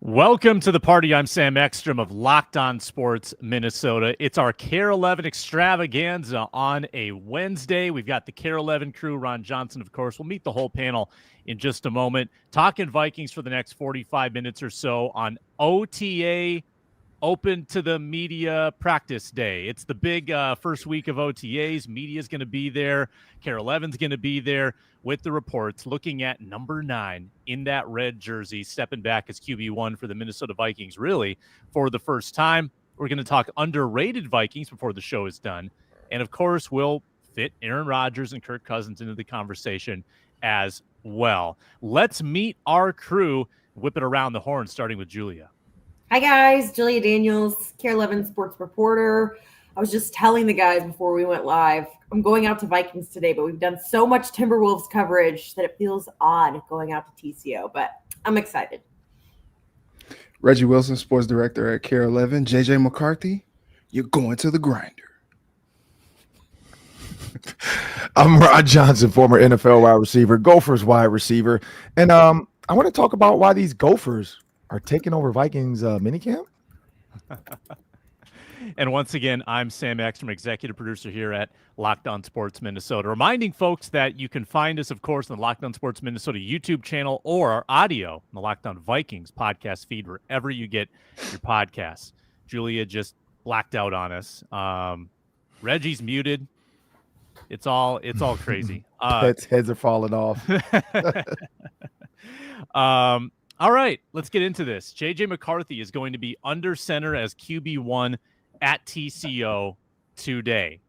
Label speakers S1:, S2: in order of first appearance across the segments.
S1: Welcome to the party. I'm Sam Ekstrom of Locked On Sports Minnesota. It's our Care 11 extravaganza on a Wednesday. We've got the Care 11 crew, Ron Johnson, of course. We'll meet the whole panel in just a moment. Talking Vikings for the next 45 minutes or so on OTA, open to the media practice day. It's the big first week of OTAs. Media's going to be there. Care 11's going to be there with the reports, looking at number 9 in that red jersey, stepping back as QB1 for the Minnesota Vikings, really, for the first time. We're going to talk underrated Vikings before the show is done. And, of course, we'll fit Aaron Rodgers and Kirk Cousins into the conversation as well. Let's meet our crew, whip it around the horn, starting with Julia.
S2: Hi, guys. Julia Daniels, Care 11 sports reporter. I was just telling the guys before we went live, I'm going out to Vikings today, but we've done so much Timberwolves coverage that it feels odd going out to TCO, but I'm excited.
S3: Reggie Wilson, sports director at Care 11. JJ McCarthy, you're going to the grinder.
S4: I'm Rod Johnson, former NFL wide receiver, Gophers wide receiver. And I want to talk about why these Gophers are taking over Vikings minicamp.
S1: And once again, I'm Sam Ekstrom, executive producer here at Locked On Sports Minnesota. Reminding folks that you can find us, of course, on the Locked On Sports Minnesota YouTube channel or our audio on the Locked On Vikings podcast feed, wherever you get your podcasts. Julia just blacked out on us. Reggie's muted. It's all crazy.
S4: Heads are falling off.
S1: All right, let's get into this. JJ McCarthy is going to be under center as QB1 at TCO today.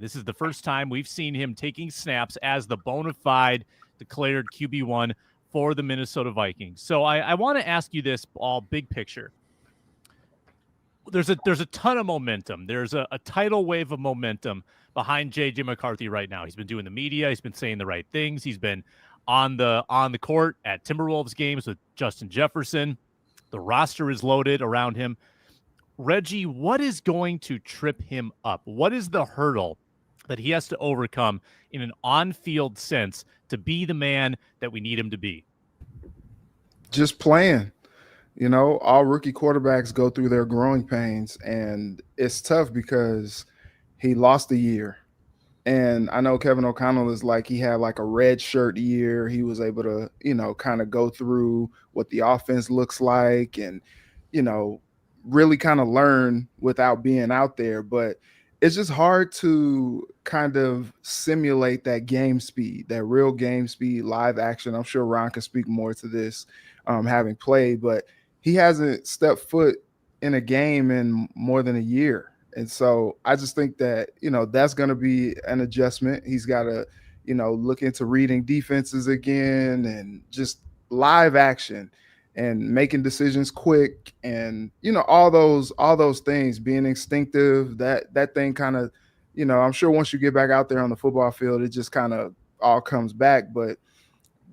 S1: This is the first time we've seen him taking snaps as the bona fide declared QB1 for the Minnesota Vikings. So I want to ask you this, all big picture. There's a ton of momentum. There's a tidal wave of momentum behind JJ McCarthy right now. He's been doing the media. He's been saying the right things. He's been on the court at Timberwolves games with Justin Jefferson. The roster is loaded around him. Reggie, what is going to trip him up? What is the hurdle that he has to overcome in an on-field sense to be the man that we need him to be?
S3: Just playing. You know, all rookie quarterbacks go through their growing pains, and it's tough because he lost a year. And I know Kevin O'Connell is like, he had like a red shirt year. He was able to, kind of go through what the offense looks like and, really kind of learn without being out there. But it's just hard to kind of simulate that game speed, that real game speed, live action. I'm sure Ron can speak more to this, having played, but he hasn't stepped foot in a game in more than a year. And so I just think that, that's going to be an adjustment. He's got to, look into reading defenses again and just live action and making decisions quick and, all those things, being instinctive, that thing kind of, I'm sure once you get back out there on the football field, it just kind of all comes back. But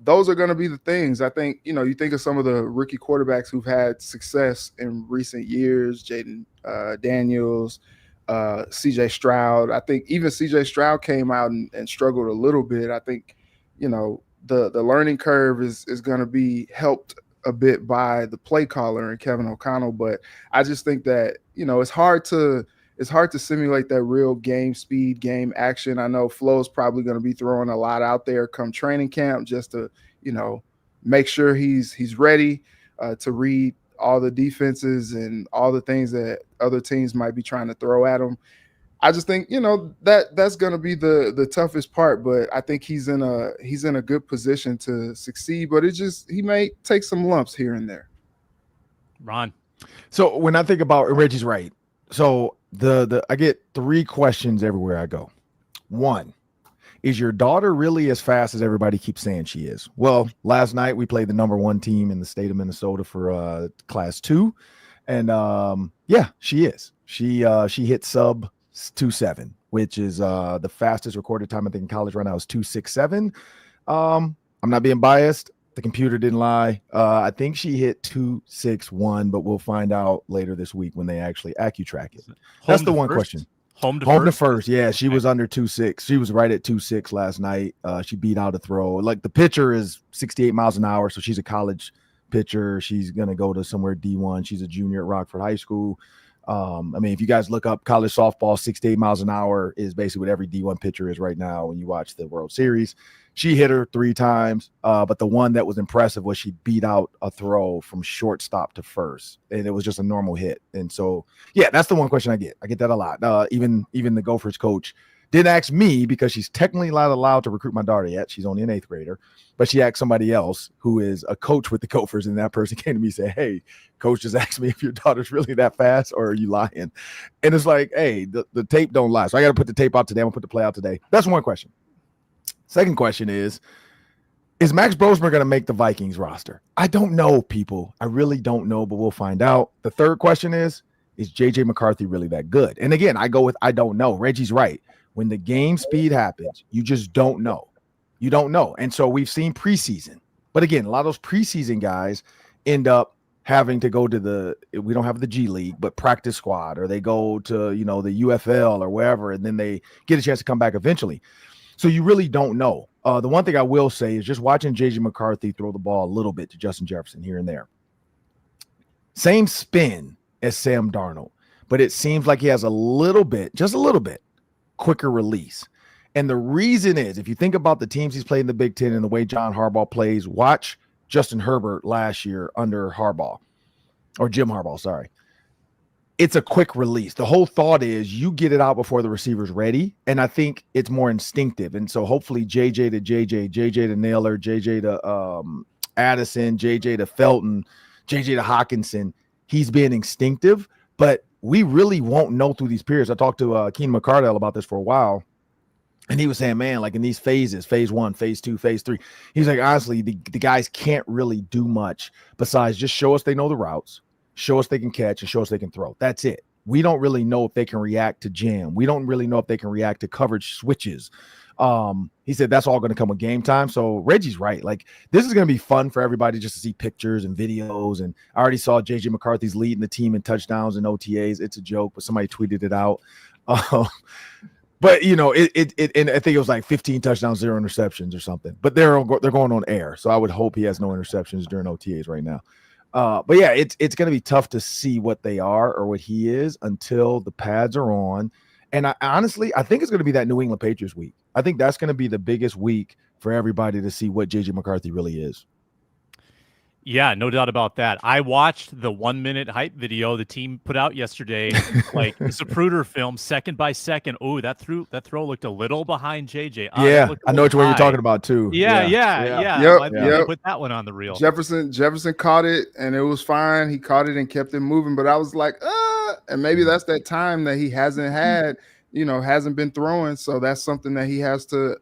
S3: those are going to be the things. I think, you think of some of the rookie quarterbacks who've had success in recent years, Jaden Daniels, CJ Stroud. I think even CJ Stroud came out and struggled a little bit. I think, the learning curve is going to be helped a bit by the play caller and Kevin O'Connell. But I just think that, it's hard to simulate that real game speed, game action. I know Flo's probably going to be throwing a lot out there come training camp just to, make sure he's ready to read all the defenses and all the things that other teams might be trying to throw at him. I just think, that's going to be the toughest part, but I think he's in a good position to succeed, but he may take some lumps here and there.
S1: Ron.
S4: So when I think about Reggie's right. So I get 3 questions everywhere I go. 1, is your daughter really as fast as everybody keeps saying she is? Well, last night we played the number 1 team in the state of Minnesota for class 2. And yeah, she is. She hit sub 2.7, which is the fastest recorded time I think in college right now is 2.67. I'm not being biased. The computer didn't lie. I think she hit 2.61, but we'll find out later this week when they actually AccuTrack it. That's the one question.
S1: Home to first.
S4: Yeah, she was under 2.6. She was right at 2.6 last night. She beat out a throw. Like the pitcher is 68 miles an hour, so she's a college pitcher. She's going to go to somewhere D1. She's a junior at Rockford High School. I mean, if you guys look up college softball, 6 to 8 miles an hour is basically what every D1 pitcher is right now when you watch the World Series. She hit her 3 times, but the one that was impressive was she beat out a throw from shortstop to first, and it was just a normal hit. And so, yeah, that's the one question I get. I get that a lot. Even the Gophers coach didn't ask me because she's technically not allowed to recruit my daughter yet. She's only an 8th grader, but she asked somebody else who is a coach with the Gophers, and that person came to me and said, hey, coach just asked me if your daughter's really that fast or are you lying? And it's like, hey, the tape don't lie. So I got to put the tape out today. I'm going to put the play out today. That's one question. Second question is Max Brosmer going to make the Vikings roster? I don't know, people. I really don't know, but we'll find out. The third question is JJ McCarthy really that good? And again, I go with I don't know. Reggie's right. When the game speed happens, you just don't know. You don't know. And so we've seen preseason. But again, a lot of those preseason guys end up having to go to we don't have the G League, but practice squad, or they go to, the UFL or wherever, and then they get a chance to come back eventually. So you really don't know. The one thing I will say is just watching JJ McCarthy throw the ball a little bit to Justin Jefferson here and there. Same spin as Sam Darnold, but it seems like he has a little bit, just a little bit, quicker release. And the reason is, if you think about the teams he's played in the Big Ten and the way John Harbaugh plays, watch Justin Herbert last year under Harbaugh, or Jim Harbaugh, sorry. It's a quick release. The whole thought is you get it out before the receiver's ready, and I think it's more instinctive. And so hopefully JJ to Naylor, JJ to Addison, JJ to Felton, JJ to Hawkinson, he's being instinctive, but we really won't know through these periods. I talked to Keenan McCardell about this for a while, and he was saying, man, like in these phases, phase 1, phase 2, phase 3, he's like, honestly, the guys can't really do much besides just show us they know the routes, show us they can catch, and show us they can throw. That's it. We don't really know if they can react to jam. We don't really know if they can react to coverage switches. He said that's all going to come with game time. So Reggie's right. Like, this is going to be fun for everybody just to see pictures and videos. And I already saw JJ McCarthy's leading the team in touchdowns and OTAs. It's a joke, but somebody tweeted it out. But and I think it was like 15 touchdowns, 0 interceptions or something. But they're going on air, so I would hope he has no interceptions during OTAs right now. But yeah, it's going to be tough to see what they are or what he is until the pads are on. And I think it's going to be that New England Patriots week. I think that's going to be the biggest week for everybody to see what JJ McCarthy really is.
S1: Yeah, no doubt about that. I watched the 1-minute hype video the team put out yesterday, like the Zapruder film, second by second. Oh, that throw looked a little behind JJ.
S4: Yeah, I know what you're talking about too.
S1: Yeah.
S3: Yep.
S1: Put that one on the reel.
S3: Jefferson caught it and it was fine. He caught it and kept it moving, but I was like, and maybe that's that time that he hasn't had, hasn't been throwing. So that's something that he has to,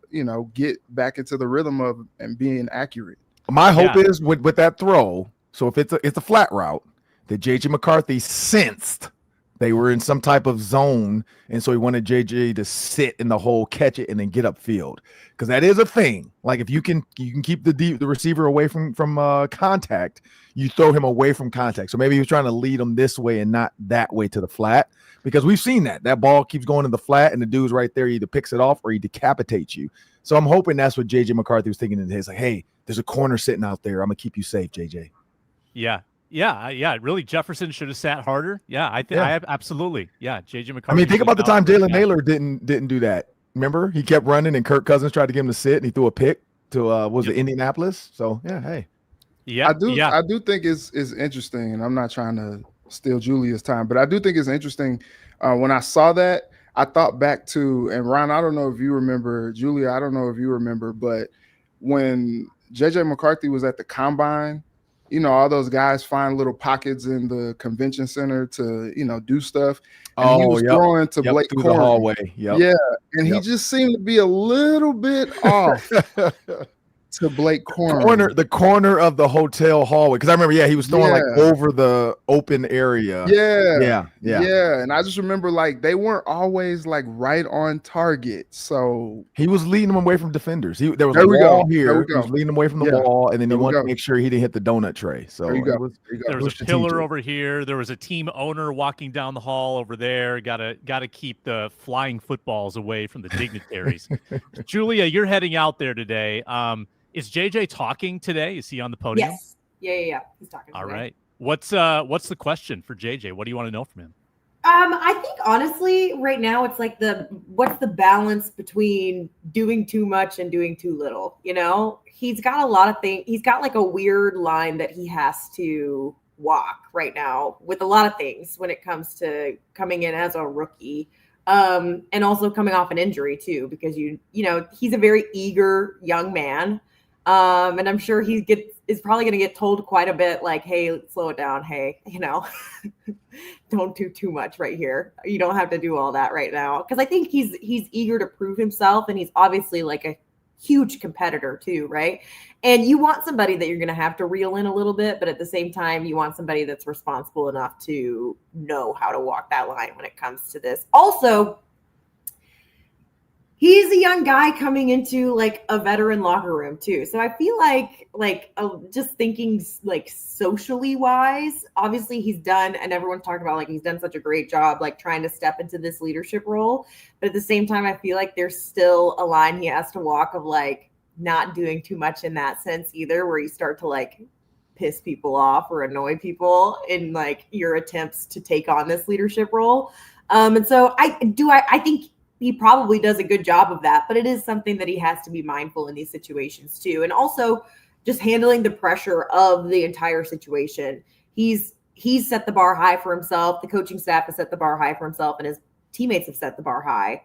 S3: get back into the rhythm of and being accurate.
S4: My hope is with that throw, so if it's a flat route, that JJ McCarthy sensed they were in some type of zone, and so he wanted JJ to sit in the hole, catch it, and then get upfield. Because that is a thing. Like if you can keep the receiver away from contact, you throw him away from contact. So maybe he was trying to lead him this way and not that way to the flat. Because we've seen that ball keeps going to the flat, and the dude's right there. He either picks it off or he decapitates you. So I'm hoping that's what JJ McCarthy was thinking in his, like, hey, there's a corner sitting out there. I'm gonna keep you safe, JJ.
S1: Yeah. Really, Jefferson should have sat harder. Yeah, I absolutely. Yeah, JJ McCarthy.
S4: I mean, think about the time Jalen Naylor didn't do that. Remember, he kept running, and Kirk Cousins tried to get him to sit, and he threw a pick to it Indianapolis. So yeah, hey.
S3: Yeah, I do think it's interesting, and I'm not trying to steal Julia's time, but I do think it's interesting. When I saw that, I thought back to, and Ron, I don't know if you remember, Julia, I don't know if you remember, but when JJ McCarthy was at the combine, all those guys find little pockets in the convention center to, do stuff. And he was throwing to Blake
S4: through
S3: Corner.
S4: The hallway.
S3: Yeah. And he just seemed to be a little bit off to Blake Corner.
S4: The corner of the hotel hallway. Because I remember, he was throwing like over the open area. Yeah.
S3: And I just remember like they weren't always like right on target. So
S4: he was leading them away from defenders. There was a wall here. He was leading them away from the wall, and then he wanted to make sure he didn't hit the donut tray. So
S1: there was a pillar over here. There was a team owner walking down the hall over there. Gotta keep the flying footballs away from the dignitaries. Julia, you're heading out there today. Is JJ talking today? Is he on the podium?
S2: Yes. Yeah. He's talking to
S1: All
S2: me.
S1: right. What's the question for JJ? What do you want to know from him?
S2: I think honestly, right now it's like what's the balance between doing too much and doing too little? You know, he's got a lot of things. He's got like a weird line that he has to walk right now with a lot of things when it comes to coming in as a rookie. And also coming off an injury too, because you know, he's a very eager young man. And I'm sure is probably going to get told quite a bit like, hey, slow it down. Hey, you know, don't do too much right here. You don't have to do all that right now. Cause I think he's eager to prove himself. And he's obviously like a huge competitor too. Right. And you want somebody that you're going to have to reel in a little bit, but at the same time, you want somebody that's responsible enough to know how to walk that line when it comes to this. Also, he's a young guy coming into like a veteran locker room too. So I feel like just thinking like socially wise, obviously he's done, and everyone's talking about like he's done such a great job like trying to step into this leadership role. But at the same time, I feel like there's still a line he has to walk of like not doing too much in that sense either, where you start to like piss people off or annoy people in like your attempts to take on this leadership role. And so I think he probably does a good job of that, but it is something that he has to be mindful in these situations too. And also just handling the pressure of the entire situation. He's set the bar high for himself. The coaching staff has set the bar high for himself, and his teammates have set the bar high.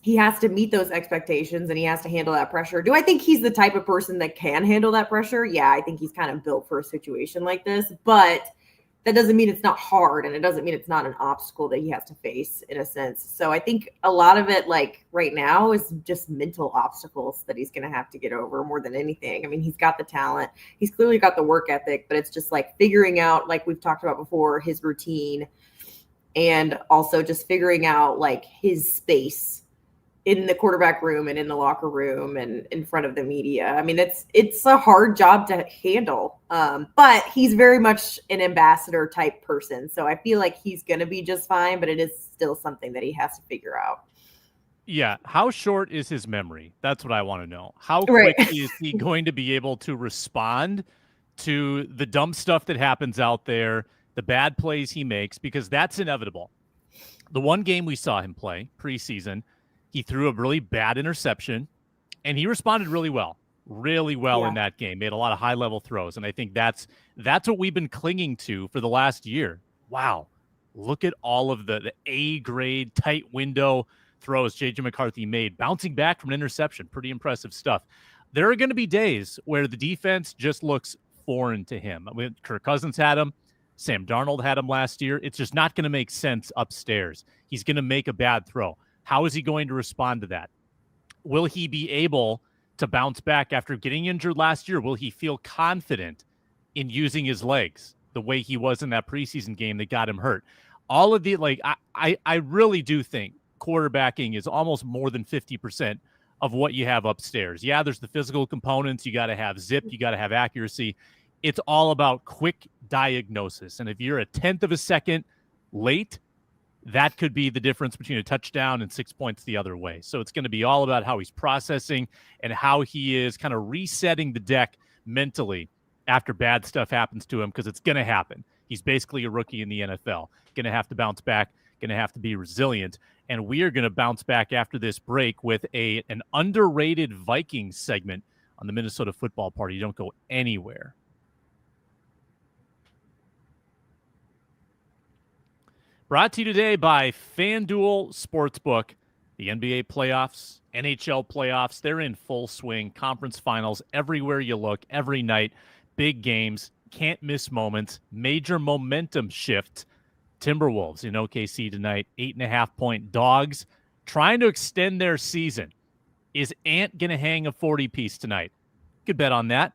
S2: He has to meet those expectations, and he has to handle that pressure. Do I think he's the type of person that can handle that pressure? Yeah, I think he's kind of built for a situation like this, but that doesn't mean it's not hard, and it doesn't mean it's not an obstacle that he has to face in a sense. So I think a lot of it, like right now, is just mental obstacles that he's going to have to get over more than anything. I mean, he's got the talent. He's clearly got the work ethic, but it's just like figuring out, like we've talked about before, his routine, and also just figuring out like his space in the quarterback room and in the locker room and in front of the media. I mean, it's a hard job to handle, but he's very much an ambassador type person. So I feel like he's going to be just fine, but it is still something that he has to figure out.
S1: Yeah. How short is his memory? That's what I want to know. How quickly is he going to be able to respond to the dumb stuff that happens out there, the bad plays he makes, because that's inevitable. The one game we saw him play preseason, he threw a really bad interception, and he responded really well in that game. Made a lot of high-level throws, and I think that's what we've been clinging to for the last year. Wow, look at all of the A-grade, tight window throws JJ McCarthy made, bouncing back from an interception. Pretty impressive stuff. There are going to be days where the defense just looks foreign to him. I mean, Kirk Cousins had him. Sam Darnold had him last year. It's just not going to make sense upstairs. He's going to make a bad throw. How is he going to respond to that? Will he be able to bounce back after getting injured last year? Will he feel confident in using his legs the way he was in that preseason game that got him hurt? All of the, like, I really do think quarterbacking is almost more than 50% of what you have upstairs. Yeah, there's the physical components. You got to have zip. You got to have accuracy. It's all about quick diagnosis. And if you're a tenth of a second late, that could be the difference between a touchdown and 6 points the other way. So it's going to be all about how he's processing and how he is kind of resetting the deck mentally after bad stuff happens to him, because it's going to happen. He's basically a rookie in the NFL. Going to have to bounce back, going to have to be resilient. And we are going to bounce back after this break with an underrated Vikings segment on the Minnesota Football Party. Don't go anywhere. Brought to you today by FanDuel Sportsbook. The NBA playoffs, NHL playoffs, they're in full swing. Conference finals everywhere you look, every night. Big games, can't miss moments, major momentum shift. Timberwolves in OKC tonight, 8.5-point dogs, trying to extend their season. Is Ant going to hang a 40-piece tonight? Could bet on that.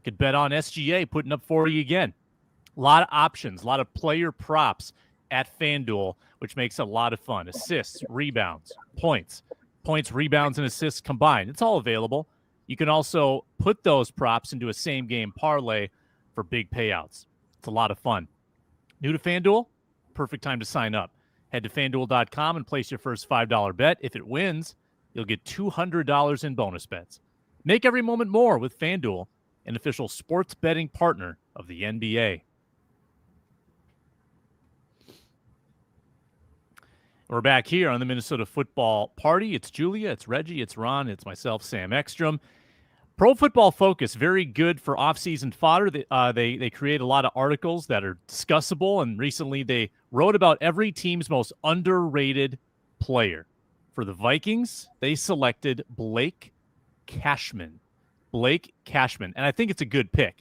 S1: Could bet on SGA putting up 40 again. A lot of options, a lot of player props at FanDuel, which makes it a lot of fun. Assists, rebounds, points, rebounds, and assists combined. It's all available. You can also put those props into a same-game parlay for big payouts. It's a lot of fun. New to FanDuel? Perfect time to sign up. Head to FanDuel.com and place your first $5 bet. If it wins, you'll get $200 in bonus bets. Make every moment more with FanDuel, an official sports betting partner of the NBA. We're back here on the Minnesota Football Party. It's Julia, it's Reggie, it's Ron, it's myself, Sam Ekstrom. Pro Football Focus, very good for offseason fodder. They create a lot of articles that are discussable, and recently they wrote about every team's most underrated player. For the Vikings, they selected Blake Cashman. And I think it's a good pick.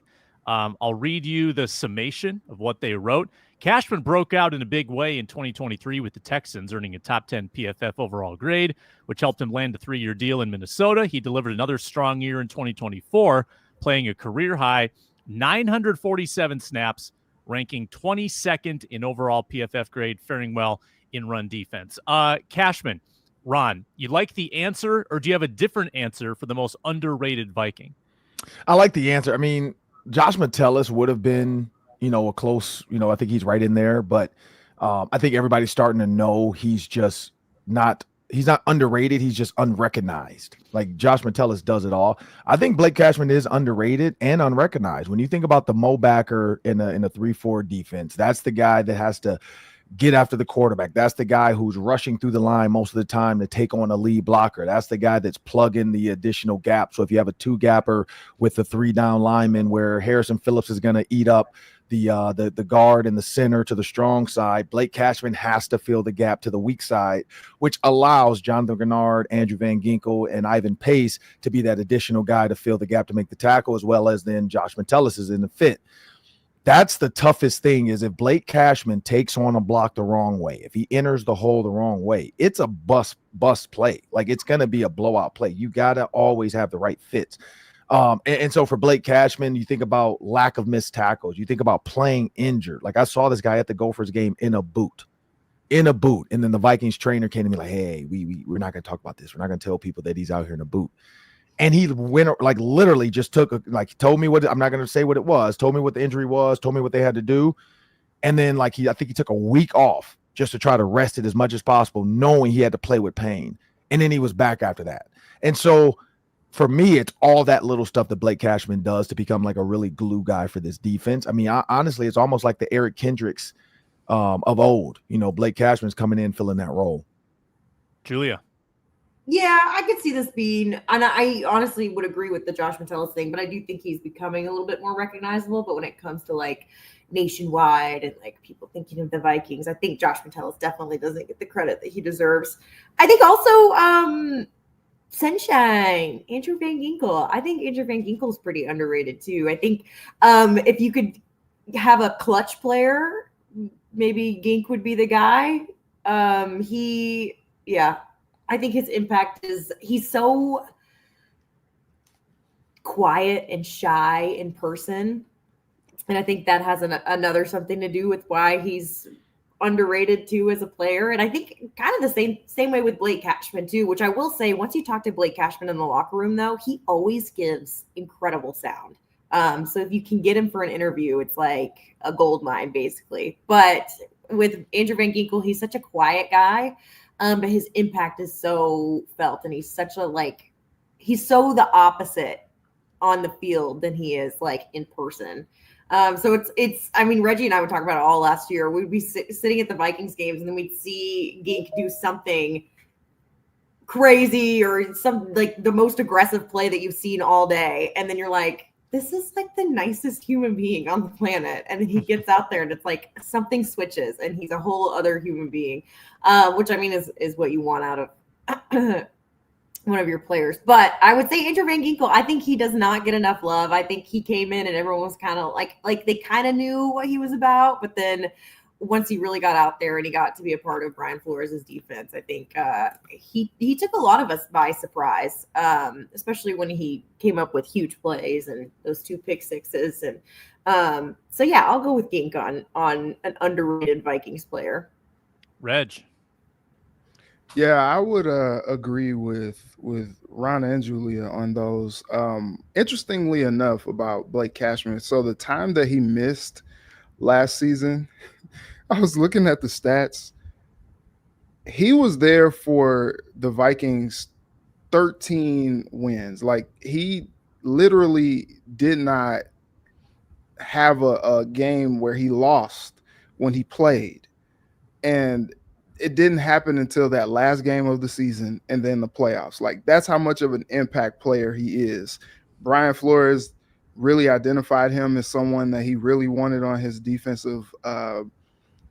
S1: I'll read you the summation of what they wrote. Cashman broke out in a big way in 2023 with the Texans, earning a top 10 PFF overall grade, which helped him land a 3-year deal in Minnesota. He delivered another strong year in 2024, playing a career-high 947 snaps, ranking 22nd in overall PFF grade, faring well in run defense. Cashman, Ron, you like the answer, or do you have a different answer for the most underrated Viking?
S4: I like the answer. I mean, Josh Metellus would have been, a close, I think he's right in there, but I think everybody's starting to know he's not underrated. He's just unrecognized. Like Josh Metellus does it all. I think Blake Cashman is underrated and unrecognized. When you think about the Mo backer in a 3-4 defense, that's the guy that has to get after the quarterback. That's the guy who's rushing through the line most of the time to take on a lead blocker. That's the guy that's plugging the additional gap. So if you have a 2-gapper with the 3-down lineman where Harrison Phillips is going to eat up the guard and the center to the strong side, Blake Cashman has to fill the gap to the weak side, which allows Jonathan Grenard, Andrew Van Ginkel, and Ivan Pace to be that additional guy to fill the gap to make the tackle, as well as then Josh Metellus is in the fit. That's the toughest thing, is if Blake Cashman takes on a block the wrong way, if he enters the hole the wrong way, it's a bust play. Like, it's going to be a blowout play. You got to always have the right fits. And so for Blake Cashman, you think about lack of missed tackles. You think about playing injured. Like, I saw this guy at the Gophers game in a boot. And then the Vikings trainer came to me like, hey, we're not going to talk about this. We're not going to tell people that he's out here in a boot. And he went, like, literally just told me what, I'm not going to say what it was, told me what the injury was, told me what they had to do. And then, I think he took a week off just to try to rest it as much as possible, knowing he had to play with pain. And then he was back after that. And so for me, it's all that little stuff that Blake Cashman does to become like a really glue guy for this defense. I mean, honestly, it's almost like the Eric Kendricks of old. Blake Cashman's coming in, filling that role.
S1: Julia.
S2: Yeah, I could see this being, and I honestly would agree with the Josh Metellus thing, but I do think he's becoming a little bit more recognizable. But when it comes to like nationwide and like people thinking of the Vikings, I think Josh Metellus definitely doesn't get the credit that he deserves. I think also Sunshine, Andrew Van Ginkel. I think Andrew Van Ginkel is pretty underrated too. I think if you could have a clutch player, maybe Gink would be the guy. I think his impact is, he's so quiet and shy in person. And I think that has another something to do with why he's underrated too as a player. And I think kind of the same way with Blake Cashman too, which I will say, once you talk to Blake Cashman in the locker room though, he always gives incredible sound. So if you can get him for an interview, it's like a gold mine basically. But with Andrew Van Ginkel, he's such a quiet guy. But his impact is so felt, and he's such he's so the opposite on the field than he is like in person. So I mean, Reggie and I would talk about it all last year. We'd be sitting at the Vikings games, and then we'd see Gink do something crazy or some like the most aggressive play that you've seen all day. And then you're like, this is like the nicest human being on the planet. And then he gets out there and it's like something switches and he's a whole other human being, which I mean is what you want out of one of your players. But I would say Andrew Van Ginkel, I think he does not get enough love. I think he came in and everyone was kind of like they kind of knew what he was about. But then once he really got out there and he got to be a part of Brian Flores' defense, I think he took a lot of us by surprise, especially when he came up with huge plays and those 2 pick sixes. And so, yeah, I'll go with Gink on an underrated Vikings player.
S1: Reg.
S3: Yeah, I would agree with Ron and Julia on those. Interestingly enough about Blake Cashman, so the time that he missed last season, I was looking at the stats. He was there for the Vikings 13 wins. Like he literally did not have a game where he lost when he played. And it didn't happen until that last game of the season and then the playoffs. Like, that's how much of an impact player he is. Brian Flores really identified him as someone that he really wanted on his defensive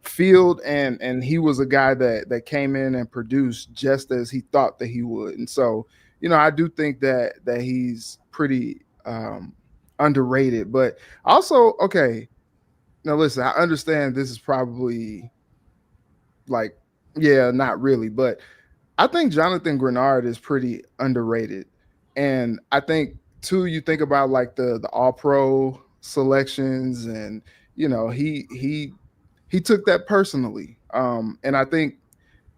S3: field, and he was a guy that came in and produced just as he thought that he would. And so, I do think that he's pretty underrated. But also, okay, now listen, I understand this is probably like, yeah, not really, but I think Jonathan Grenard is pretty underrated. And I think too, you think about like the all pro selections, and he took that personally. And I think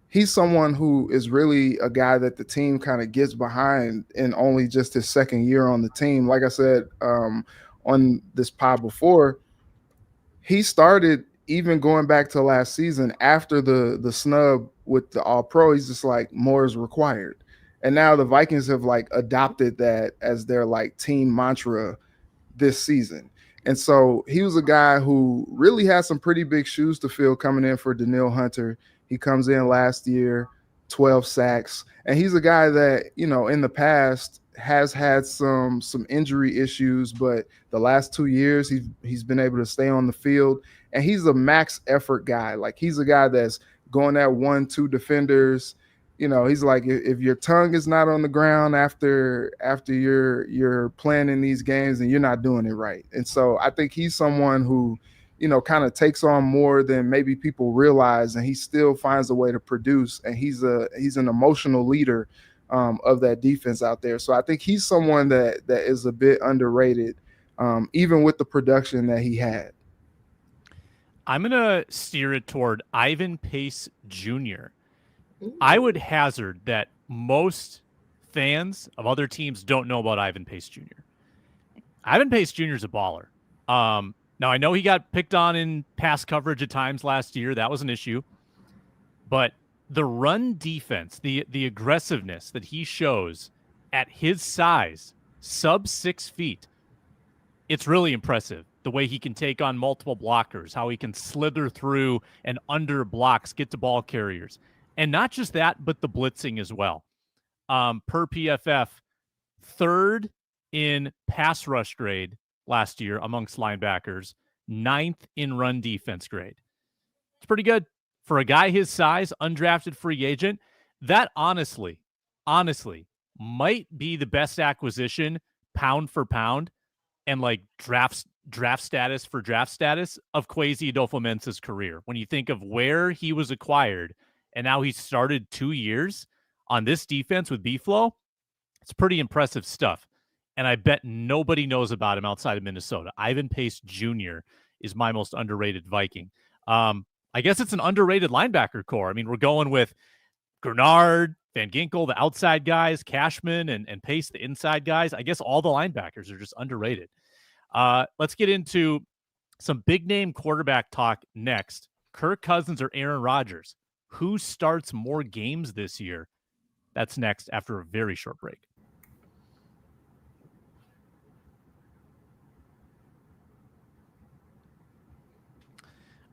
S3: he's someone who is really a guy that the team kind of gets behind in only just his second year on the team. Like I said on this pod before, he started even going back to last season after the snub with the All-Pro. He's just like, more is required. And now the Vikings have like adopted that as their like team mantra this season. And so he was a guy who really had some pretty big shoes to fill coming in for Danielle Hunter. He comes in last year, 12 sacks. And he's a guy that, in the past has had some injury issues, but the last 2 years he's been able to stay on the field, and he's a max effort guy. Like, he's a guy that's going at 1-2 defenders. He's like, if your tongue is not on the ground after you're playing in these games, then you're not doing it right. And so I think he's someone who, kind of takes on more than maybe people realize, and he still finds a way to produce. And he's an emotional leader of that defense out there. So I think he's someone that is a bit underrated, even with the production that he had.
S1: I'm going to steer it toward Ivan Pace Jr. I would hazard that most fans of other teams don't know about Ivan Pace Jr. Ivan Pace Jr. is a baller. Now, I know he got picked on in pass coverage at times last year. That was an issue. But the run defense, the aggressiveness that he shows at his size, sub 6 feet, it's really impressive. The way he can take on multiple blockers, how he can slither through and under blocks, get to ball carriers. And not just that, but the blitzing as well. Per PFF, third in pass rush grade last year amongst linebackers, 9th in run defense grade. It's pretty good. For a guy his size, undrafted free agent, that honestly might be the best acquisition pound for pound and like draft status for draft status of Kwesi Adolfo-Mensah's career. When you think of where he was acquired and now he started 2 years on this defense with B-Flow, it's pretty impressive stuff. And I bet nobody knows about him outside of Minnesota. Ivan Pace Jr. is my most underrated Viking. I guess it's an underrated linebacker core. I mean, we're going with Grenard, Van Ginkel, the outside guys, Cashman, and Pace, the inside guys. I guess all the linebackers are just underrated. Let's get into some big-name quarterback talk next. Kirk Cousins or Aaron Rodgers? Who starts more games this year? That's next after a very short break.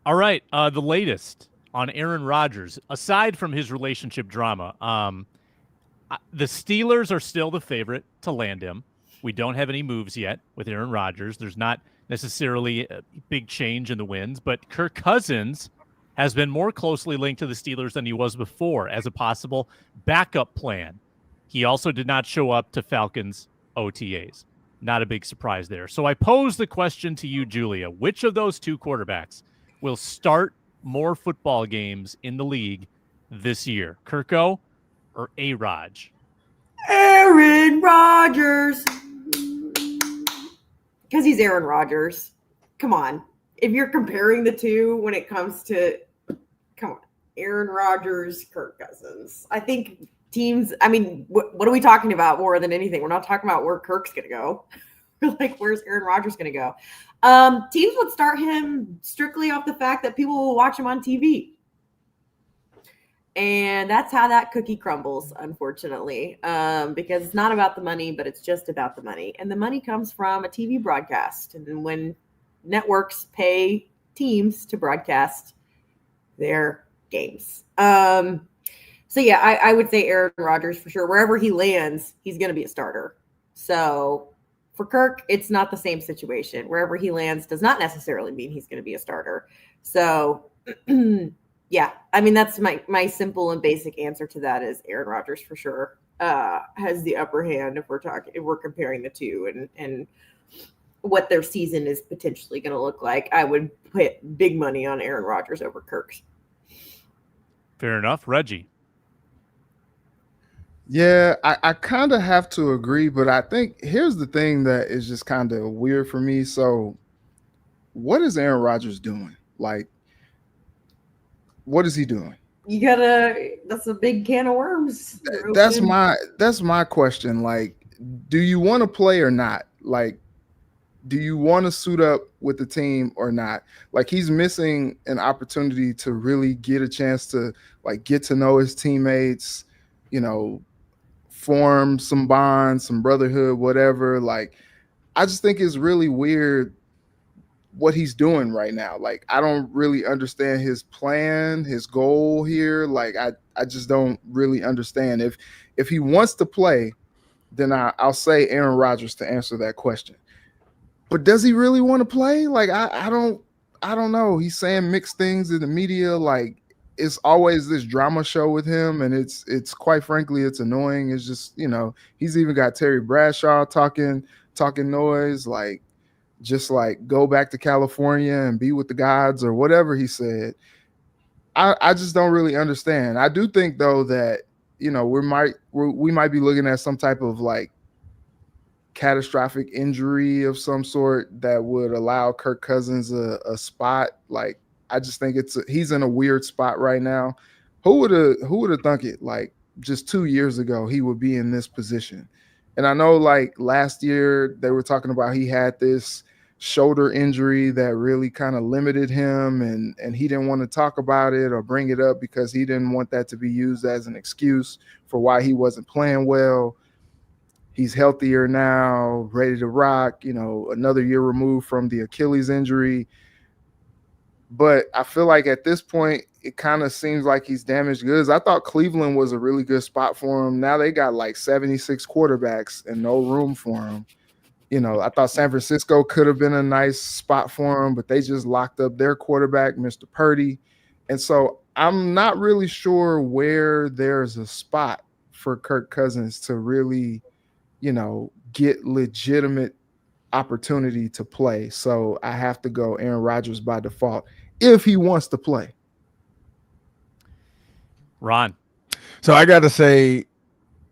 S1: All right, the latest on Aaron Rodgers, aside from his relationship drama, the Steelers are still the favorite to land him. We don't have any moves yet with Aaron Rodgers. There's not necessarily a big change in the wins, but Kirk Cousins has been more closely linked to the Steelers than he was before as a possible backup plan. He also did not show up to Falcons OTAs. Not a big surprise there. So I pose the question to you, Julia. Which of those two quarterbacks will start more football games in the league this year? Kirko or A-Raj?
S2: Aaron Rodgers. Because he's Aaron Rodgers. Come on. If you're comparing the two when it comes to, Aaron Rodgers, Kirk Cousins. I think teams, what are we talking about more than anything? We're not talking about where Kirk's going to go. We're like, where's Aaron Rodgers going to go? Teams would start him strictly off the fact that people will watch him on TV. And that's how that cookie crumbles, unfortunately, because it's not about the money, but it's just about the money. And the money comes from a TV broadcast. And when networks pay teams to broadcast their games. So, yeah, I would say Aaron Rodgers for sure. Wherever he lands, he's going to be a starter. So for Kirk, it's not the same situation. Wherever he lands does not necessarily mean he's going to be a starter. So yeah, I mean, that's my simple and basic answer to that is Aaron Rodgers for sure has the upper hand if we're comparing the two and what their season is potentially going to look like. I would put big money on Aaron Rodgers over Kirk's.
S1: Fair enough. Reggie.
S3: Yeah, I kind of have to agree, but I think here's the thing that is just kind of weird for me. So what is Aaron Rodgers doing? Like, what is he doing?
S2: That's a big can of worms.
S3: That's my question. Like, do you want to play or not? Like, do you want to suit up with the team or not? Like, he's missing an opportunity to really get a chance to like get to know his teammates, form some bonds, some brotherhood, whatever. Like, I just think it's really weird what he's doing right now. Like, I don't really understand his plan, his goal here. Like, I just don't really understand. If he wants to play, then I'll say Aaron Rodgers to answer that question. But does he really want to play? Like, I don't know. He's saying mixed things in the media. Like, it's always this drama show with him, and it's quite frankly, it's annoying. It's just, he's even got Terry Bradshaw talking noise, like, just like go back to California and be with the gods or whatever he said. I just don't really understand. I do think though that, we might be looking at some type of like catastrophic injury of some sort that would allow Kirk Cousins a spot. Like, I just think he's in a weird spot right now. Who would have thunk it? Like, just 2 years ago, he would be in this position. And I know like last year they were talking about he had this shoulder injury that really kind of limited him, and he didn't want to talk about it or bring it up because he didn't want that to be used as an excuse for why he wasn't playing well. He's healthier now, ready to rock, another year removed from the Achilles injury. But I feel like at this point, it kind of seems like he's damaged goods. I thought Cleveland was a really good spot for him. Now they got like 76 quarterbacks and no room for him. I thought San Francisco could have been a nice spot for him, but they just locked up their quarterback, Mr. Purdy. And so I'm not really sure where there's a spot for Kirk Cousins to really, get legitimate opportunity to play. So I have to go Aaron Rodgers by default if he wants to play.
S1: Ron.
S4: So I got to say,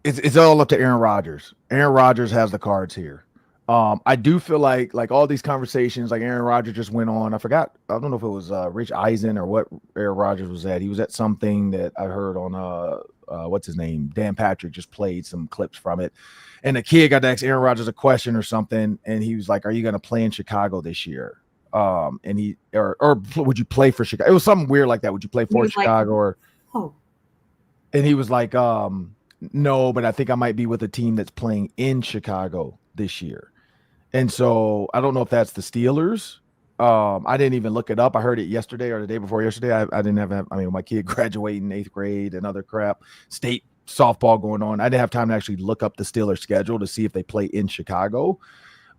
S4: it's all up to Aaron Rodgers. Aaron Rodgers has the cards here. I do feel like all these conversations, like Aaron Rodgers just went on. I don't know if it was Rich Eisen or what Aaron Rodgers was at. He was at something that I heard on what's his name? Dan Patrick just played some clips from it. And the kid got to ask Aaron Rodgers a question or something, and he was like, "Are you going to play in Chicago this year?" And he or would you play for Chicago? It was something weird like that. Would you play for Chicago And he was like, "No, but I think I might be with a team that's playing in Chicago this year." And so I don't know if that's the Steelers. I didn't even look it up. I heard it yesterday or the day before yesterday. I didn't have. My kid graduating 8th grade and other crap. State softball going on. I didn't have time to actually look up the Steelers schedule to see if they play in Chicago.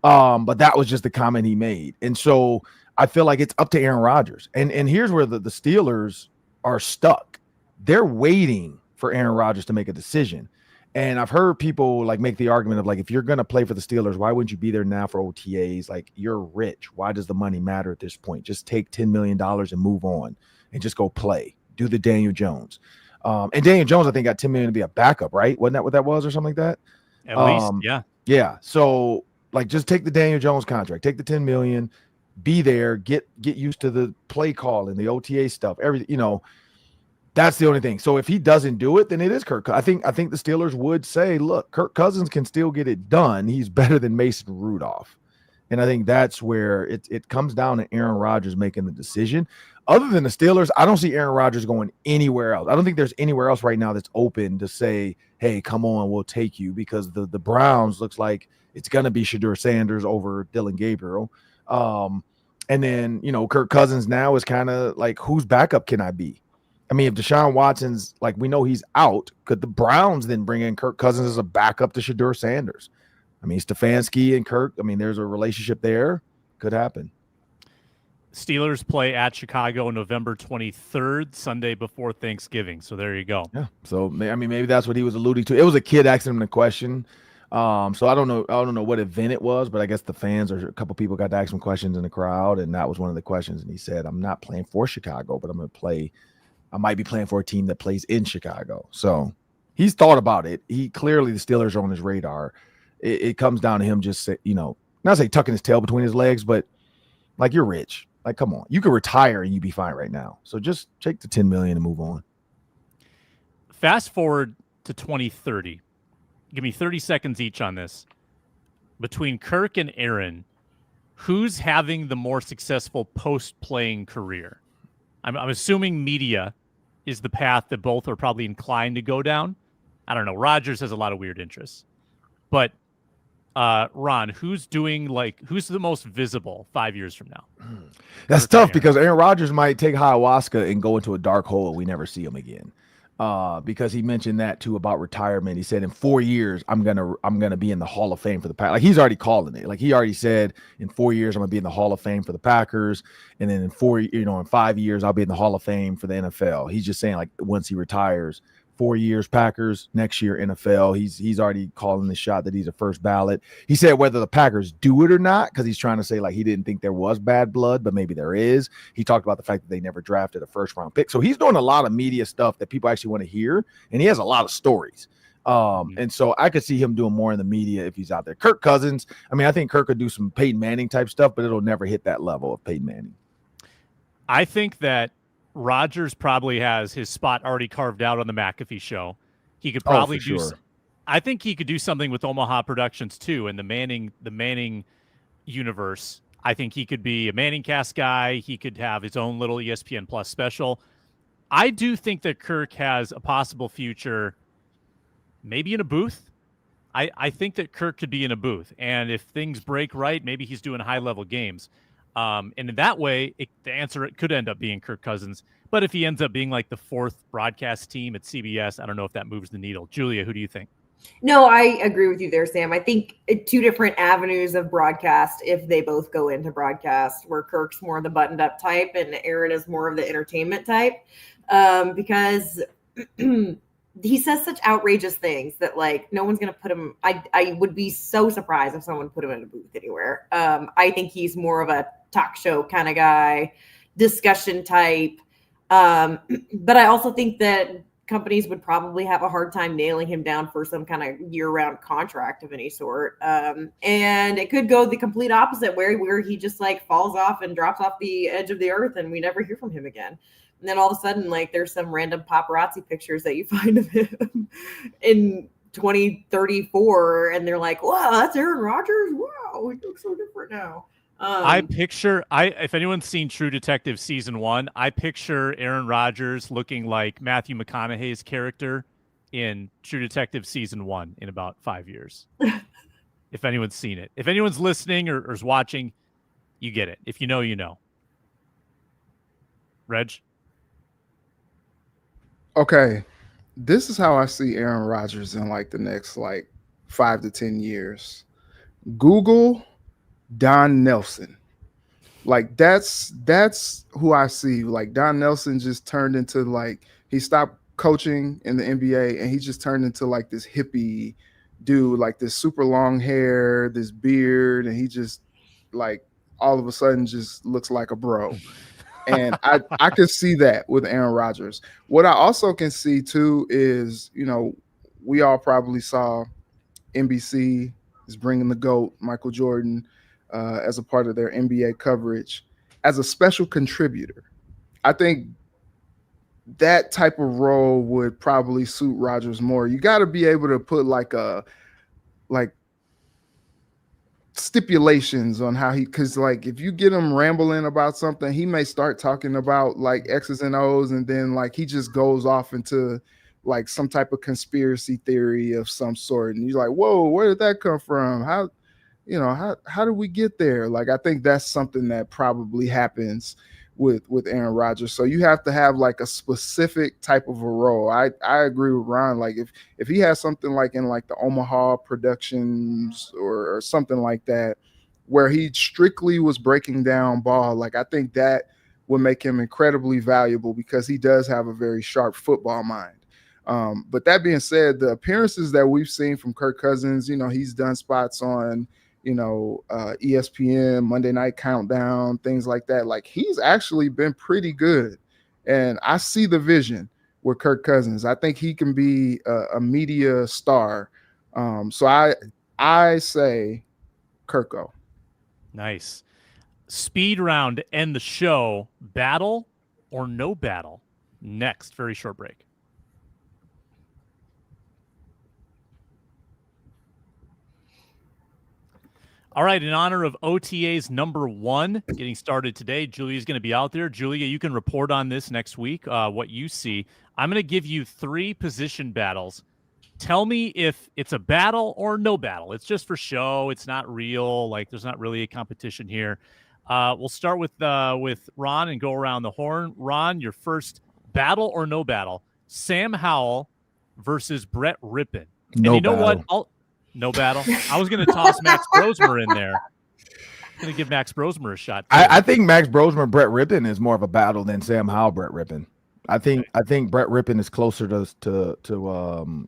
S4: But that was just the comment he made. And so I feel like it's up to Aaron Rodgers. And here's where the Steelers are stuck. They're waiting for Aaron Rodgers to make a decision. And I've heard people like make the argument of like, if you're going to play for the Steelers, why wouldn't you be there now for OTAs? Like, you're rich. Why does the money matter at this point? Just take $10 million and move on and just go play. Do the Daniel Jones. And Daniel Jones, I think, got $10 million to be a backup, right? Wasn't that what that was or something like that?
S1: At least, yeah.
S4: Yeah. So like, just take the Daniel Jones contract, take the $10 million, be there, get used to the play call and the OTA stuff, everything, That's the only thing. So if he doesn't do it, then it is Kirk. I think the Steelers would say, look, Kirk Cousins can still get it done. He's better than Mason Rudolph. And I think that's where it comes down to Aaron Rodgers making the decision. other than the Steelers, I don't see Aaron Rodgers going anywhere else. I don't think there's anywhere else right now that's open to say, hey, come on, we'll take you, because the Browns looks like it's going to be Shedeur Sanders over Dylan Gabriel. And then, Kirk Cousins now is kind of like, whose backup can I be? I mean, if Deshaun Watson's, like, we know he's out, could the Browns then bring in Kirk Cousins as a backup to Shedeur Sanders? I mean, Stefanski and Kirk, I mean, there's a relationship there. Could happen.
S1: Steelers play at Chicago November 23rd, Sunday before Thanksgiving. So there you go.
S4: Yeah. So, I mean, maybe that's what he was alluding to. It was a kid asking him the question. So I don't know what event it was, but I guess the fans or a couple people got to ask some questions in the crowd, and that was one of the questions. And he said, I'm not playing for Chicago, but I might be playing for a team that plays in Chicago. So he's thought about it. The Steelers are on his radar. It comes down to him just not say tucking his tail between his legs, but like, you're rich. Like, come on, you could retire and you'd be fine right now. So just take the $10 million and move on.
S1: Fast forward to 2030. Give me 30 seconds each on this. Between Kirk and Aaron, who's having the more successful post-playing career? I'm assuming media is the path that both are probably inclined to go down. I don't know. Rodgers has a lot of weird interests. But Ron, who's the most visible 5 years from now?
S4: That's tough because Aaron Rodgers might take ayahuasca and go into a dark hole and we never see him again. Because he mentioned that too about retirement. He said in 4 years, I'm gonna be in the Hall of Fame for the Packers. Like, he's already calling it. Like, he already said in 4 years, I'm gonna be in the Hall of Fame for the Packers. And then in 5 years, I'll be in the Hall of Fame for the NFL. He's just saying, like, once he retires, 4 years Packers, next year NFL. He's already calling the shot that he's a first ballot. He said whether the Packers do it or not, because he's trying to say, like, he didn't think there was bad blood, but maybe there is. He talked about the fact that they never drafted a first round pick. So he's doing a lot of media stuff that people actually want to hear, and he has a lot of stories. And so I could see him doing more in the media if he's out there. Kirk Cousins, I mean, I think Kirk could do some Peyton Manning type stuff, but it'll never hit that level of Peyton Manning.
S1: I think that Rodgers probably has his spot already carved out on the McAfee show. He could probably do. Sure. I think he could do something with Omaha Productions too, and the Manning universe. I think he could be a Manning cast guy. He could have his own little ESPN Plus special. I do think that Kirk has a possible future, maybe in a booth. I think that Kirk could be in a booth, and if things break right, maybe he's doing high-level games. And in that way, the answer could end up being Kirk Cousins. But if he ends up being like the fourth broadcast team at CBS, I don't know if that moves the needle. Julia, who do you think?
S2: No, I agree with you there, Sam. I think two different avenues of broadcast if they both go into broadcast, where Kirk's more the buttoned up type and Aaron is more of the entertainment type. Because he says such outrageous things that, like, no one's going to put him. I would be so surprised if someone put him in a booth anywhere. I think he's more of a talk show kind of guy, discussion type. But I also think that companies would probably have a hard time nailing him down for some kind of year-round contract of any sort. And it could go the complete opposite, where he just, like, falls off and drops off the edge of the earth and we never hear from him again. And then all of a sudden, like, there's some random paparazzi pictures that you find of him in 2034, and they're like, wow, that's Aaron Rodgers. Wow, he looks so different now.
S1: If anyone's seen True Detective season 1, I picture Aaron Rodgers looking like Matthew McConaughey's character in True Detective season 1 in about 5 years. If anyone's seen it. If anyone's listening or is watching, you get it. If you know, you know. Reg?
S3: Okay, this is how I see Aaron Rodgers in, like, the next, like, 5 to 10 years. Google Don Nelson. Like, that's who I see. Like, Don Nelson just turned into, like, he stopped coaching in the NBA and he just turned into, like, this hippie dude, like this super long hair, this beard, and he just, like, all of a sudden just looks like a bro. And I could see that with Aaron Rodgers. What I also can see too is, we all probably saw NBC is bringing the GOAT, Michael Jordan, as a part of their NBA coverage as a special contributor. I think that type of role would probably suit Rodgers more. You got to be able to put like stipulations on how because like if you get him rambling about something, he may start talking about like X's and O's, and then like he just goes off into like some type of conspiracy theory of some sort, and you're like, whoa, where did that come from? How did we get there? Like, I think that's something that probably happens with Aaron Rodgers. So you have to have like a specific type of a role. I agree with Ron. Like if he has something like in like the Omaha Productions or something like that, where he strictly was breaking down ball, like I think that would make him incredibly valuable because he does have a very sharp football mind. But that being said, the appearances that we've seen from Kirk Cousins, he's done spots on ESPN, Monday Night Countdown, things like that. Like he's actually been pretty good. And I see the vision with Kirk Cousins. I think he can be a media star. So I say Kirko.
S1: Nice. Speed round to end the show. Battle or no battle? Next, very short break. All right, in honor of OTA's number 1 getting started today, Julia's going to be out there. Julia, you can report on this next week, what you see. I'm going to give you 3 position battles. Tell me if it's a battle or no battle. It's just for show. It's not real. Like, there's not really a competition here. We'll start with Ron and go around the horn. Ron, your first battle or no battle? Sam Howell versus Brett Rippon. And you know what? No battle. I was going to toss Max Brosmer in there. I'm going to give Max Brosmer a shot.
S4: I think Max Brosmer, Brett Rippon is more of a battle than Sam Howell, Brett Rippon. I think Brett Rippon is closer to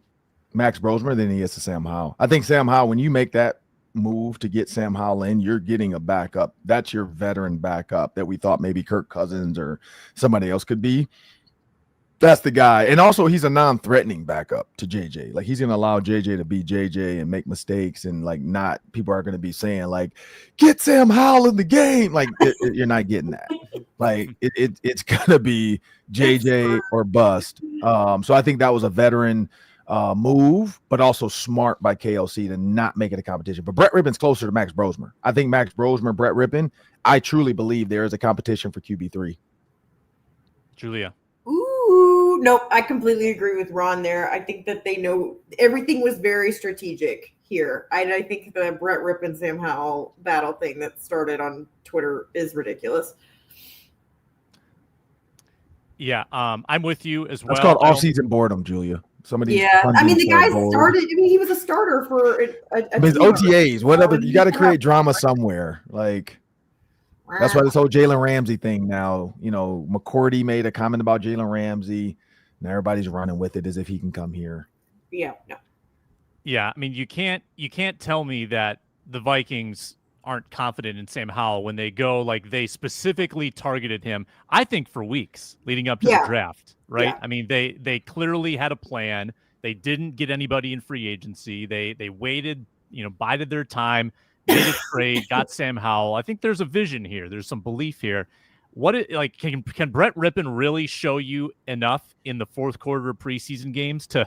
S4: Max Brosmer than he is to Sam Howell. I think Sam Howell, when you make that move to get Sam Howell in, you're getting a backup. That's your veteran backup that we thought maybe Kirk Cousins or somebody else could be. That's the guy. And also he's a non-threatening backup to JJ. Like he's going to allow JJ to be JJ and make mistakes, and like not people are going to be saying like, get Sam Howell in the game. Like you're not getting that. Like it's going to be JJ or bust. So I think that was a veteran move, but also smart by KLC to not make it a competition. But Brett Rippon's closer to Max Brosmer. I think Max Brosmer, Brett Rippon, I truly believe there is a competition for QB3.
S1: Julia.
S2: Ooh, nope. I completely agree with Ron there. I think that they know everything was very strategic here. I think the Brett Rippon, Sam Howell battle thing that started on Twitter is ridiculous.
S1: Yeah, I'm with you as well.
S4: That's called off-season boredom, Julia.
S2: I mean, the guy started. I mean, he was a starter for a
S4: it's OTAs. What other? You got to create drama somewhere. Like that's why this whole Jalen Ramsey thing now. McCourty made a comment about Jalen Ramsey, and everybody's running with it as if he can come here.
S2: Yeah. No.
S1: Yeah, I mean, you can't tell me that the Vikings aren't confident in Sam Howell when they go like they specifically targeted him, I think, for weeks leading up to the draft, right? Yeah. I mean, they clearly had a plan. They didn't get anybody in free agency. They waited, bided their time, made a trade, got Sam Howell. I think there's a vision here. There's some belief here. Can Brett Rippon really show you enough in the fourth quarter of preseason games to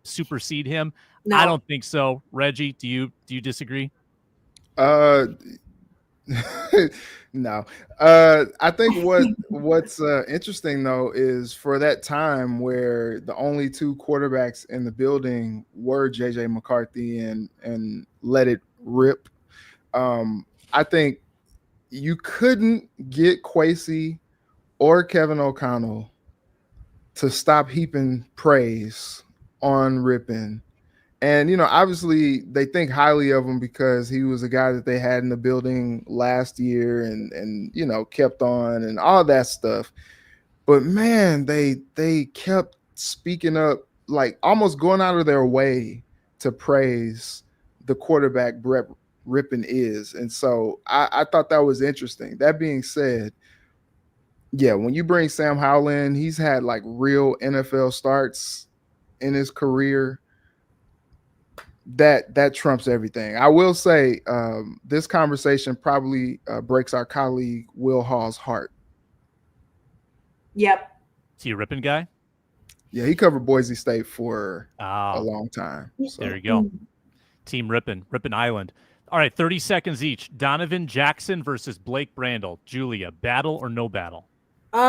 S1: supersede him? No. I don't think so. Reggie, do you disagree?
S3: No. I think what's interesting though is for that time where the only 2 quarterbacks in the building were JJ McCarthy and let it rip. I think you couldn't get Kwesi or Kevin O'Connell to stop heaping praise on Rippon. And, obviously they think highly of him because he was a guy that they had in the building last year and kept on and all that stuff. But, man, they kept speaking up, like almost going out of their way to praise the quarterback Brett Rippon is. And so I thought that was interesting. That being said, yeah, when you bring Sam Howell in, he's had like real NFL starts in his career. That trumps everything. I will say this conversation probably breaks our colleague Will Hall's heart.
S2: Yep.
S1: Is he a Rippon guy?
S3: Yeah, he covered Boise State for a long time.
S1: So. There you go. Team Rippon Island. All right, 30 seconds each. Donovan Jackson versus Blake Brandel. Julia, battle or no battle?
S2: Yeah,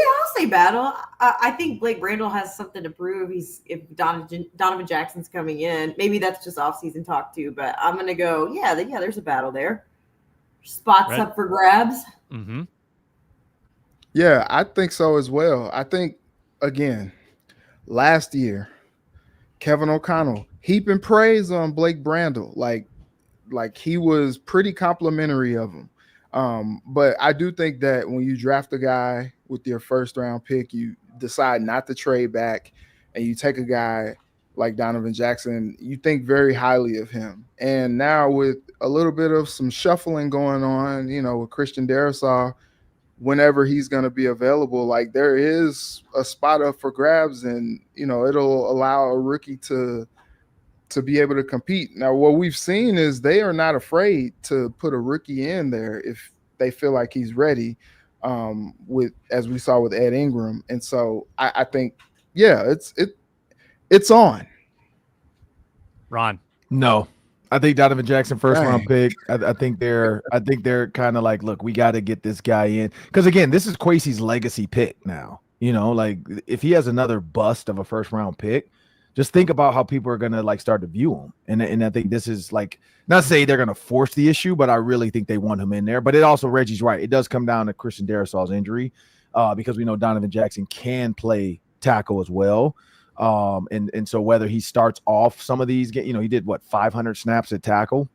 S2: I'll say battle. I think Blake Brandel has something to prove. If Donovan Jackson's coming in, maybe that's just off-season talk too. But I'm gonna go. Yeah, there's a battle there. Spots up for grabs.
S1: Mm-hmm.
S3: Yeah, I think so as well. I think, again, last year, Kevin O'Connell heaping praise on Blake Brandel. Like he was pretty complimentary of him. But I do think that when you draft a guy with your first round pick, you decide not to trade back and you take a guy like Donovan Jackson, you think very highly of him. And now with a little bit of some shuffling going on, with Christian Darrisaw, whenever he's going to be available, like there is a spot up for grabs, and it'll allow a rookie to be able to compete. Now, what we've seen is they are not afraid to put a rookie in there if they feel like he's ready, as we saw with Ed Ingram. And so I think, yeah, it's on.
S1: Ron.
S4: No. I think Donovan Jackson first round pick. I think they're kind of like, look, we got to get this guy in, because again, this is Kwesi's legacy pick now. Like if he has another bust of a first round pick, just think about how people are gonna like start to view him. And I think this is like, not to say they're gonna force the issue, but I really think they want him in there. But it also, Reggie's right, it does come down to Christian Darrisaw's injury, because we know Donovan Jackson can play tackle as well. And so whether he starts off some of these, he did 500 snaps at tackle.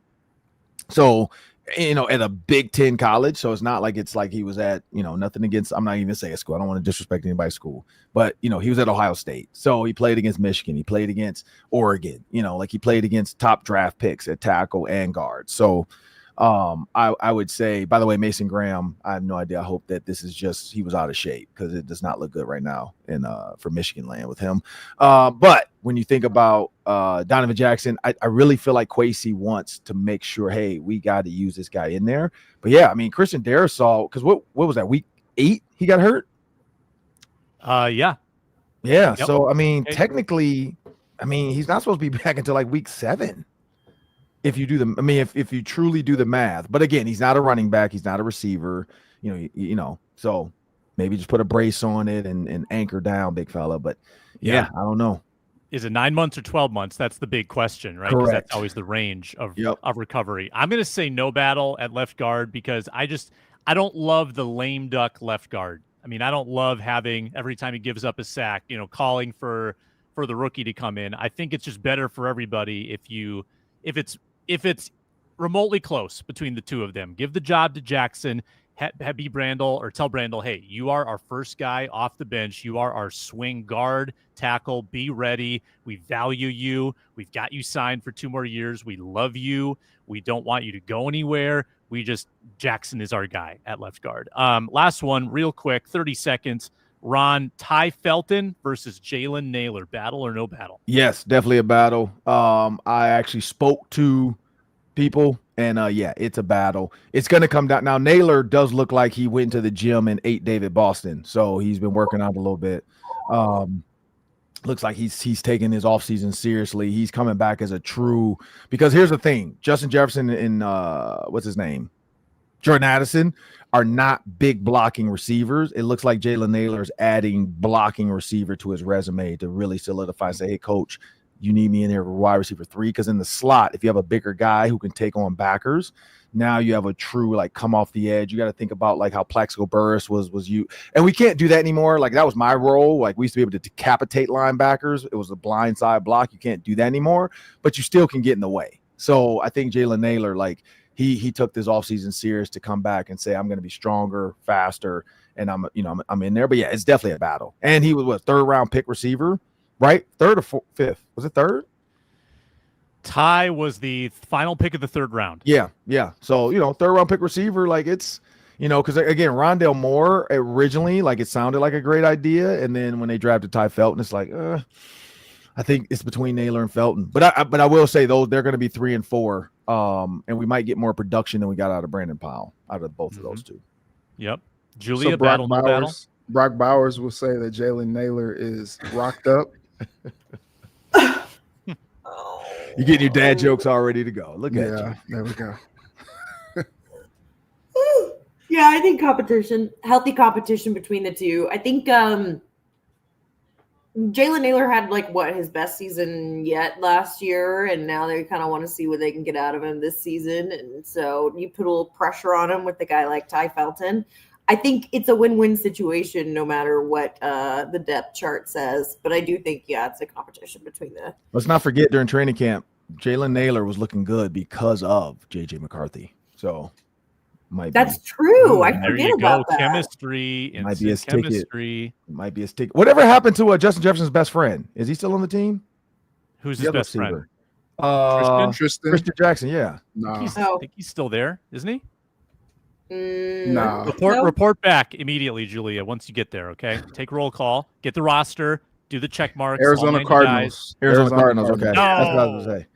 S4: So, at a Big Ten college. So it's not like it's like he was at, nothing against, I'm not even saying a school. I don't want to disrespect anybody's school, but he was at Ohio State. So he played against Michigan. He played against Oregon, like he played against top draft picks at tackle and guard. So, I would say, by the way, Mason Graham, I have no idea. I hope that this is just, he was out of shape, because it does not look good right now for Michigan land with him. But when you think about Donovan Jackson, I really feel like Kwesi wants to make sure, hey, we got to use this guy in there. But yeah, I mean, Christian Darrisaw, because what was that, week 8 he got hurt?
S1: Yeah.
S4: Yep. So, I mean,
S1: Okay.
S4: technically, he's not supposed to be back until like week 7. If you do if you truly do the math. But again, he's not a running back, he's not a receiver, so maybe just put a brace on it and anchor down, big fella. But yeah, I don't know.
S1: Is it 9 months or 12 months? That's the big question, right? Because that's always the range of recovery. I'm going to say no battle at left guard, because I don't love the lame duck left guard. I don't love having, every time he gives up a sack, calling for the rookie to come in. I think it's just better for everybody if it's remotely close between the two of them. Give the job to Jackson, be Brandel, or tell Brandel, hey, you are our first guy off the bench. You are our swing guard, tackle. Be ready. We value you. We've got you signed for 2 more years. We love you. We don't want you to go anywhere. Jackson is our guy at left guard. Last one, real quick, 30 seconds. Ron, Ty Felton versus Jalen Naylor. Battle or no battle?
S4: Yes, definitely a battle. I actually spoke to people, and yeah, it's a battle. It's going to come down. Now, Naylor does look like he went to the gym and ate David Boston, so he's been working out a little bit. Looks like he's taking his offseason seriously. He's coming back as a true, because here's the thing, Justin Jefferson and what's his name, Jordan Addison, are not big blocking receivers. It looks like Jalen Naylor is adding blocking receiver to his resume to really solidify, say, hey, coach, you need me in here for wide receiver 3, because in the slot, if you have a bigger guy who can take on backers, now you have a true, like, come off the edge. You got to think about, like, how Plaxico Burress was you. And we can't do that anymore. Like, that was my role. Like, we used to be able to decapitate linebackers. It was a blind side block. You can't do that anymore, but you still can get in the way. So I think Jalen Naylor, like, he took this offseason serious to come back and say, I'm going to be stronger, faster, and I'm in there. But yeah, it's definitely a battle. And he was 3rd-round pick receiver, right? 3rd or 5th? Was it 3rd?
S1: Ty was the final pick of the 3rd round.
S4: Yeah. So, 3rd-round pick receiver, like, it's, because again, Rondale Moore originally, like, it sounded like a great idea, and then when they drafted Ty Felton, it's like, I think it's between Naylor and Felton. But I will say, those, they're going to be 3 and 4. And we might get more production than we got out of Brandon Powell, out of both of those two.
S1: Yep. Julia,
S3: so
S1: battle, no battle?
S3: Brock Bowers will say that Jalen Naylor is rocked up.
S4: You're getting your dad jokes all ready to go. Look at you.
S3: There we go.
S2: Yeah, I think healthy competition between the two. I think Jalen Naylor had his best season yet last year, and now they kind of want to see what they can get out of him this season. And so you put a little pressure on him with a guy like Ty Felton. I think it's a win-win situation no matter what the depth chart says. But I do think, it's a competition between the.
S4: Let's not forget during training camp, Jalen Naylor was looking good because of JJ McCarthy. So
S2: that's true. I
S1: there
S2: forget
S1: you
S2: about
S1: go.
S2: that.
S1: Chemistry.
S4: Might be his
S1: chemistry.
S4: Might be a stick. Whatever happened to Justin Jefferson's best friend? Is he still on the team?
S1: Who's his best friend?
S3: Tristan
S4: Jackson. Yeah.
S3: No.
S1: I think he's still there, isn't he?
S3: No.
S1: Report back immediately, Julia, once you get there, okay? Take roll call, get the roster, do the check marks.
S3: Arizona Cardinals.
S4: Arizona Cardinals, okay.
S1: No.
S4: That's what I was going to say.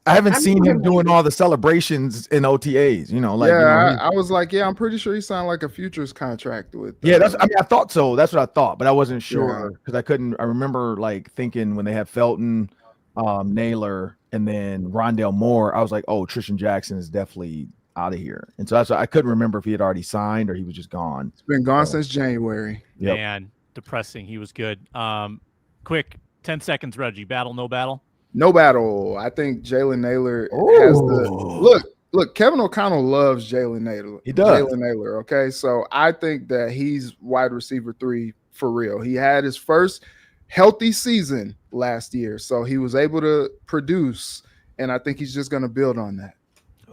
S4: I haven't seen him doing all the celebrations in OTAs,
S3: I was like, I'm pretty sure he signed like a futures contract with.
S4: I thought so. That's what I thought, but I wasn't sure because I remember thinking when they had Felton, Naylor, and then Rondale Moore, I was like, oh, Tristan Jackson is definitely out of here. And so that's why I couldn't remember if he had already signed or he was just gone.
S3: It's been gone since January.
S4: Yep.
S1: Man, depressing. He was good. Quick, 10 seconds, Reggie. Battle, no battle?
S3: No battle. I think Jalen Naylor has the look. Kevin O'Connell loves Jalen Naylor.
S4: He does.
S3: Jalen Naylor. Okay, so I think that he's wide receiver 3 for real. He had his first healthy season last year, so he was able to produce, and I think he's just going to build on that.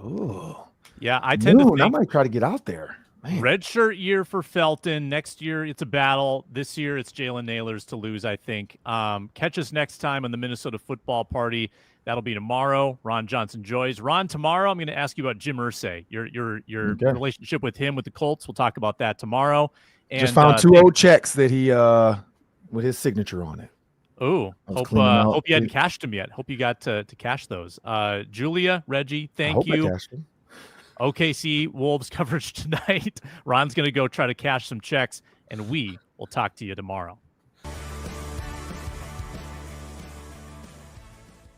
S4: Oh,
S1: yeah. I tend to think
S4: I might try to get out there. Man.
S1: Red shirt year for Felton. Next year, it's a battle. This year, it's Jalen Naylor's to lose, I think. Catch us next time on the Minnesota Football Party. That'll be tomorrow. Ron Johnson joys. Ron, tomorrow, I'm going to ask you about Jim Irsay, your relationship with him with the Colts. We'll talk about that tomorrow. And,
S4: just found 2 old checks that he with his signature on it.
S1: Oh, hope you hadn't cashed them yet. Hope you got to cash those. Julia, Reggie, thank you. OKC Wolves coverage tonight. Ron's going to go try to cash some checks, and we will talk to you tomorrow.